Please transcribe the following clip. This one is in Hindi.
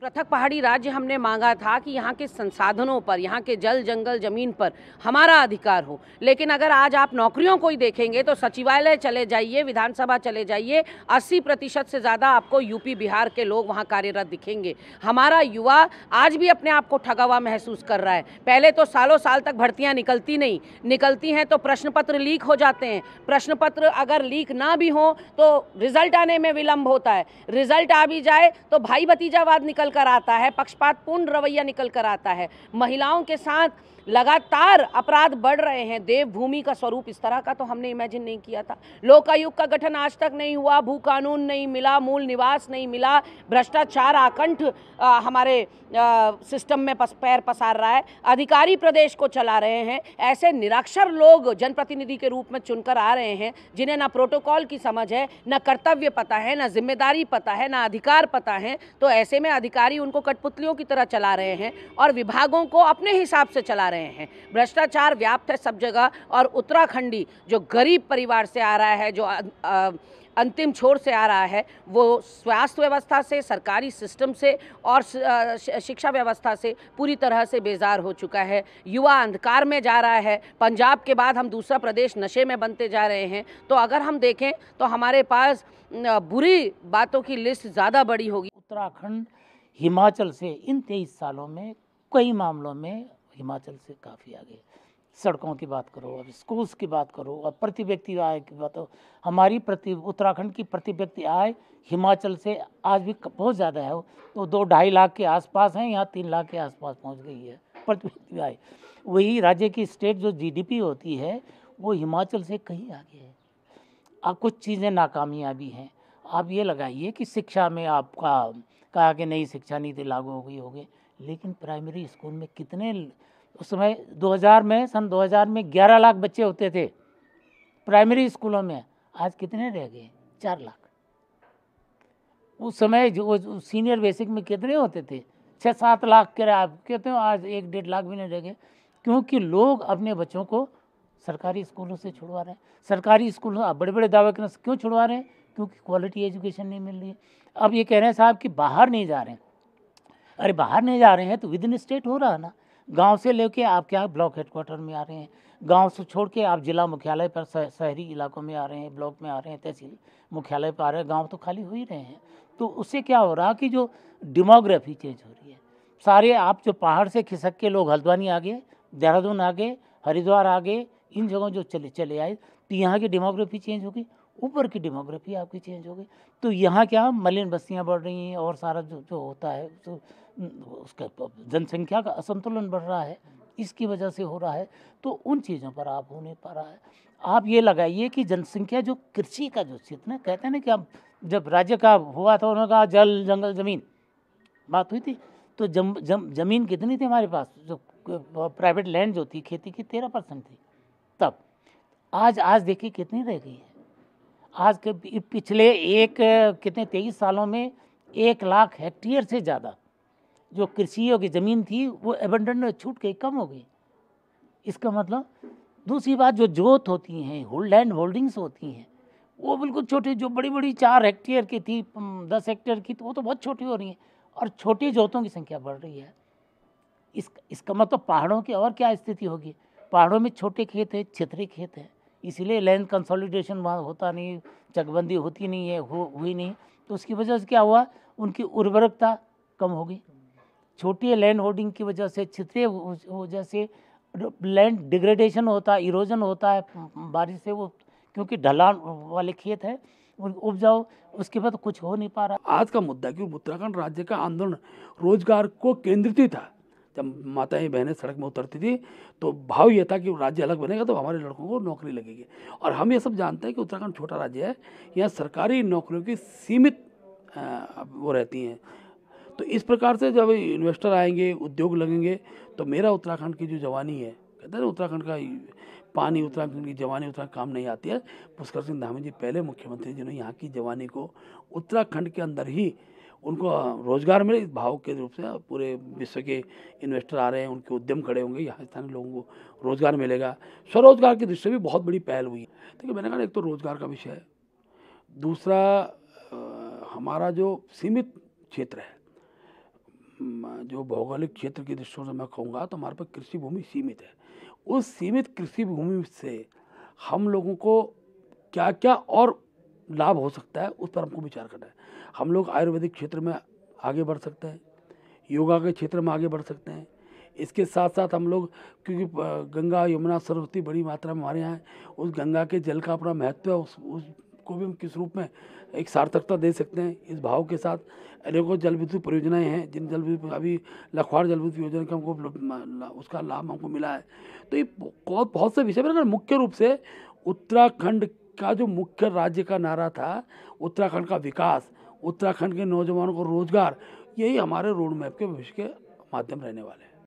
पृथक पहाड़ी राज्य हमने मांगा था कि यहाँ के संसाधनों पर, यहाँ के जल जंगल जमीन पर हमारा अधिकार हो। लेकिन अगर आज आप नौकरियों को ही देखेंगे तो सचिवालय चले जाइए, विधानसभा चले जाइए, 80% से ज़्यादा आपको यूपी बिहार के लोग वहाँ कार्यरत दिखेंगे। हमारा युवा आज भी अपने आप को ठगा हुआ महसूस कर रहा है। पहले तो सालों साल तक भर्तियाँ निकलती हैं तो प्रश्न पत्र लीक हो जाते हैं। प्रश्न पत्र अगर लीक ना भी हो तो रिजल्ट आने में विलम्ब होता है। रिजल्ट आ भी जाए तो भाई भतीजावाद निकल कर आता है, पक्षपातपूर्ण रवैया निकल कर आता है। महिलाओं के साथ लगातार अपराध बढ़ रहे हैं। देवभूमि का स्वरूप इस तरह का तो हमने इमेजिन नहीं किया था। लोकायुक्त का गठन आज तक नहीं हुआ, भू कानून नहीं मिला, मूल निवास नहीं मिला, भ्रष्टाचार आकंठ हमारे सिस्टम में पैर पसार रहा है। अधिकारी प्रदेश को चला रहे हैं। ऐसे निरक्षर लोग जनप्रतिनिधि के रूप में चुनकर आ रहे हैं जिन्हें ना प्रोटोकॉल की समझ है, ना कर्तव्य पता है, ना जिम्मेदारी पता है, ना अधिकार पता है। तो ऐसे में अधिकारी उनको कठपुतलियों की तरह चला रहे हैं और विभागों को अपने हिसाब से चला रहे हैं। भ्रष्टाचार व्याप्त है सब जगह। और उत्तराखंडी जो गरीब परिवार से आ रहा है, जो अंतिम छोर से आ रहा है, वो स्वास्थ्य व्यवस्था से, सरकारी सिस्टम से और शिक्षा व्यवस्था से पूरी तरह से बेजार हो चुका है। युवा अंधकार में जा रहा है। पंजाब के बाद हम दूसरा प्रदेश नशे में बनते जा रहे हैं। तो अगर हम देखें तो हमारे पास बुरी बातों की लिस्ट ज़्यादा बड़ी होगी। उत्तराखंड हिमाचल से इन 23 सालों में कई मामलों में हिमाचल से काफ़ी आगे। सड़कों की बात करो, अब स्कूल्स की बात करो, अब प्रति व्यक्ति आय की बात हो, हमारी उत्तराखंड की प्रति व्यक्ति आय हिमाचल से आज भी बहुत ज़्यादा है। तो 2-2.5 लाख के आसपास हैं, यहाँ 3 लाख के आसपास पहुँच गई है प्रति व्यक्ति आय। वही राज्य की स्टेट जो जीडीपी होती है वो हिमाचल से कहीं आगे है। अब कुछ चीज़ें नाकामयाबी हैं। आप ये लगाइए कि शिक्षा में आपका कहा कि नई शिक्षा नीति लागू हो गई, लेकिन प्राइमरी स्कूल में कितने उस समय 2000 में सन 2000 में 11 लाख बच्चे होते थे प्राइमरी स्कूलों में। आज कितने रह गए? 4 लाख। उस समय जो सीनियर बेसिक में कितने होते थे? 6-7 लाख के आप कहते हो, आज 1-1.5 लाख भी नहीं रह गए। क्योंकि लोग अपने बच्चों को सरकारी स्कूलों से छुड़वा रहे हैं। सरकारी स्कूलों बड़े बड़े दावे करने से क्यों छुड़वा रहे हैं? क्योंकि क्वालिटी एजुकेशन नहीं मिल रही है। अब ये कह रहे हैं साहब कि बाहर नहीं जा रहे हैं। अरे बाहर नहीं जा रहे हैं तो विद इन स्टेट हो रहा है ना। गांव से लेके आप क्या ब्लॉक हेडक्वार्टर में आ रहे हैं, गांव से छोड़ के आप जिला मुख्यालय पर शहरी इलाकों में आ रहे हैं, ब्लॉक में आ रहे हैं, तहसील मुख्यालय पर आ रहे हैं। गांव तो खाली हो ही रहे हैं। तो उससे क्या हो रहा कि जो डेमोग्राफी चेंज हो रही है, सारे आप जो पहाड़ से खिसक के लोग हल्द्वानी आ गए, देहरादून आ गए, हरिद्वार आ गए, इन जगहों जो चले आए, तो यहाँ की डेमोग्राफी चेंज हो गई, ऊपर की डेमोग्राफी आपकी चेंज हो गई। तो यहाँ क्या मलिन बस्तियाँ बढ़ रही हैं और सारा जो होता है तो उसका जनसंख्या का असंतुलन बढ़ रहा है, इसकी वजह से हो रहा है। तो उन चीज़ों पर आप हो नहीं पा रहा है। आप ये लगाइए कि जनसंख्या जो कृषि का जो क्षेत्र है, कहते हैं ना कि अब जब राज्य का हुआ था उन्होंने कहा जल जंगल ज़मीन बात हुई थी, तो ज़मीन कितनी थी हमारे पास? जो प्राइवेट लैंड जो थी खेती की 13% थी तब। आज देखिए कितनी रह गई है। आज के पिछले कितने 23 सालों में 1 लाख हेक्टेयर से ज़्यादा जो कृषियों की ज़मीन थी वो एबंडन छूट गई, कम हो गई। इसका मतलब दूसरी बात, जो जोत होती हैं, लैंड होल्डिंग्स होती हैं, वो बिल्कुल छोटी, जो बड़ी बड़ी 4 हेक्टेयर की थी, 10 हेक्टेयर की, तो वो तो बहुत छोटी हो रही हैं और छोटी जोतों की संख्या बढ़ रही है। इसका मतलब पहाड़ों की और क्या स्थिति होगी? पहाड़ों में छोटे खेत है, क्षेत्रीय खेत है, इसीलिए लैंड कंसोलिडेशन वहाँ होता नहीं, चकबंदी होती नहीं है, हुई नहीं। तो उसकी वजह से क्या हुआ? उनकी उर्वरकता कम हो गई। छोटी लैंड होल्डिंग की वजह से, क्षेत्रीय वजह से लैंड डिग्रेडेशन होता है, इरोजन होता है बारिश से, वो क्योंकि ढलान वाले खेत है उपजाऊ, उसके बाद कुछ हो नहीं पा रहा। आज का मुद्दा कि उत्तराखंड राज्य का आंदोलन रोजगार को केंद्रित ही था। जब माताएं बहनें सड़क में उतरती थी तो भाव ये था कि राज्य अलग बनेगा तो हमारे लड़कों को नौकरी लगेगी। और हम ये सब जानते हैं कि उत्तराखंड छोटा राज्य है, यहाँ सरकारी नौकरियों की सीमित वो रहती हैं। तो इस प्रकार से जब इन्वेस्टर आएंगे, उद्योग लगेंगे, तो मेरा उत्तराखंड की जो जवानी है, कहते हैं उत्तराखंड का पानी, उत्तराखंड की जवानी उत्तराखंड काम नहीं आती है। पुष्कर सिंह धामी जी पहले मुख्यमंत्री जिन्होंने यहाँ की जवानी को उत्तराखंड के अंदर ही उनको रोजगार मिले, इस भाव के रूप से पूरे विश्व के इन्वेस्टर आ रहे हैं, उनके उद्यम खड़े होंगे, यहाँ स्थानीय लोगों को रोजगार मिलेगा। स्वरोजगार की दृष्टि से भी बहुत बड़ी पहल हुई है। देखिए मैंने कहा एक तो रोजगार का विषय है, दूसरा हमारा जो सीमित क्षेत्र है, जो भौगोलिक क्षेत्र की दृष्टि से मैं कहूँगा तो हमारे पास कृषि भूमि सीमित है। उस सीमित कृषि भूमि से हम लोगों को क्या क्या और लाभ हो सकता है उस पर हमको विचार करना है। हम लोग आयुर्वेदिक क्षेत्र में आगे बढ़ सकते हैं, योगा के क्षेत्र में आगे बढ़ सकते हैं। इसके साथ साथ हम लोग, क्योंकि गंगा यमुना सरस्वती बड़ी मात्रा में हमारे यहाँ है, उस गंगा के जल का अपना महत्व है, उसको भी हम किस रूप में एक सार्थकता दे सकते हैं। इस भाव के साथ अनेकों जल विद्युत परियोजनाएँ हैं, जिन जल विद्युत अभी लखवाड़ जल विद्युत योजना का हमको उसका लाभ हमको मिला है। तो ये बहुत से विषय पर, अगर मुख्य रूप से उत्तराखंड का जो मुख्य राज्य का नारा था, उत्तराखंड का विकास, उत्तराखंड के नौजवानों को रोजगार, यही हमारे रोड मैप के भविष्य के माध्यम रहने वाले हैं।